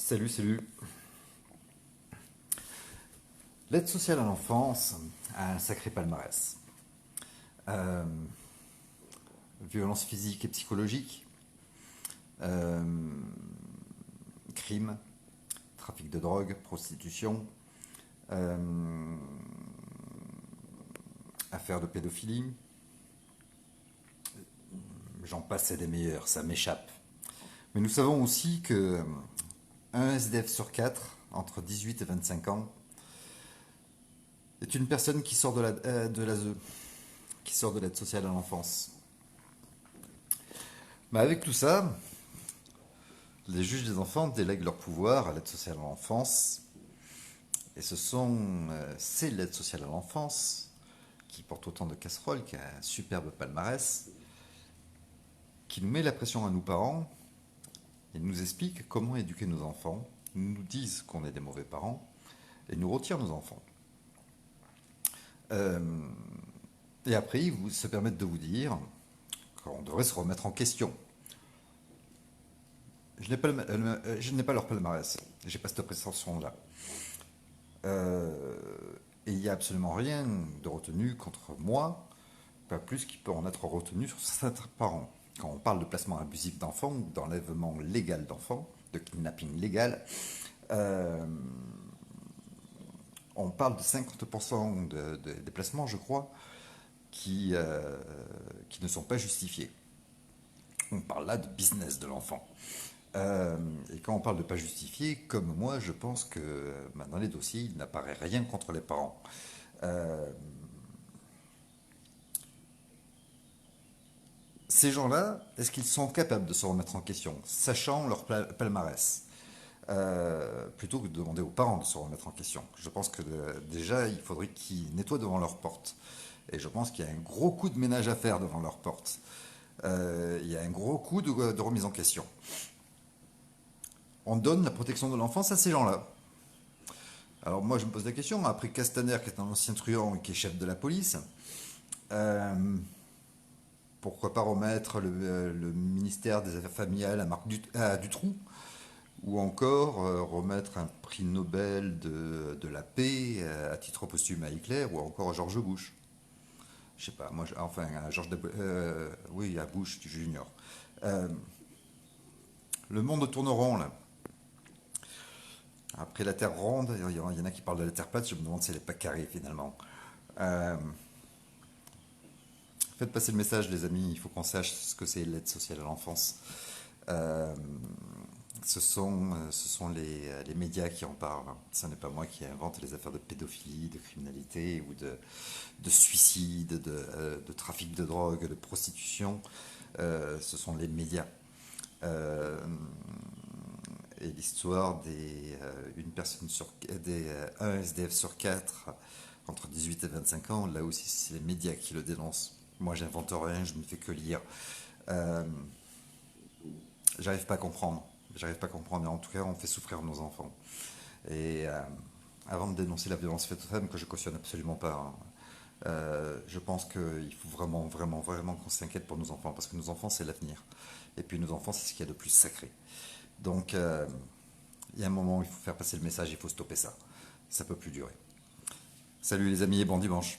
Salut, salut. L'aide sociale à l'enfance a un sacré palmarès. Euh, Violence physique et psychologique, euh, crimes, trafic de drogue, prostitution, euh, affaires de pédophilie, j'en passe et des meilleurs, ça m'échappe. Mais nous savons aussi que un SDF sur 4, entre 18 et 25 ans, est une personne qui sort de l'ASE, qui sort de l'aide sociale à l'enfance. Mais avec tout ça, les juges des enfants délèguent leur pouvoir à l'aide sociale à l'enfance. Et c'est l'aide sociale à l'enfance qui porte autant de casseroles, qui a un superbe palmarès, qui nous met la pression à nous parents et nous explique comment éduquer nos enfants, nous disent qu'on est des mauvais parents et nous retire nos enfants. Euh, et après, ils se permettent de vous dire qu'on devrait se remettre en question. Je n'ai pas leur palmarès, j'ai pas cette prétention-là. Et il n'y a absolument rien de retenu contre moi, pas plus qu'il peut en être retenu sur certains parents. Quand on parle de placement abusif d'enfants, d'enlèvement légal d'enfants, de kidnapping légal, euh, on parle de 50% des placements, je crois, qui ne sont pas justifiés. On parle là de business de l'enfant. Et quand on parle de pas justifié, comme moi, je pense que dans les dossiers, il n'apparaît rien contre les parents. Euh, Ces gens-là, est-ce qu'ils sont capables de se remettre en question, sachant leur palmarès, plutôt que de demander aux parents de se remettre en question? Je pense que déjà, il faudrait qu'ils nettoient devant leur porte. Et je pense qu'il y a un gros coup de ménage à faire devant leur porte. Il y a un gros coup de remise en question. On donne la protection de l'enfance à ces gens-là. Alors moi, je me pose la question, après Castaner, qui est un ancien truand et qui est chef de la police, euh, pourquoi pas remettre le ministère des Affaires familiales à Dutroux, ou encore remettre un prix Nobel de la paix à titre posthume à Hitler, ou encore à George Bush. Je sais pas, enfin à oui, à Bush Junior. Euh, le monde tourne rond là. Après la Terre ronde, il y en a qui parlent de la Terre plate, je me demande si elle n'est pas carrée finalement. Euh, Faites passer le message, les amis, il faut qu'on sache ce que c'est l'aide sociale à l'enfance. Euh, ce sont les médias qui en parlent. Ce n'est pas moi qui invente les affaires de pédophilie, de criminalité ou de suicide, de trafic de drogue, de prostitution. Ce sont les médias. Euh, et l'histoire une personne un SDF sur 4 entre 18 et 25 ans, là aussi c'est les médias qui le dénoncent. Moi j'invente rien, je ne fais que lire. Euh, J'arrive pas à comprendre. J'arrive pas à comprendre. Et en tout cas, on fait souffrir nos enfants. Et avant de dénoncer la violence faite aux femmes, que je cautionne absolument pas, hein, je pense qu'il faut vraiment, vraiment, vraiment qu'on s'inquiète pour nos enfants, parce que nos enfants, c'est l'avenir. Et puis nos enfants, c'est ce qu'il y a de plus sacré. Donc, il y a un moment où il faut faire passer le message, il faut stopper ça. Ça peut plus durer. Salut les amis et bon dimanche.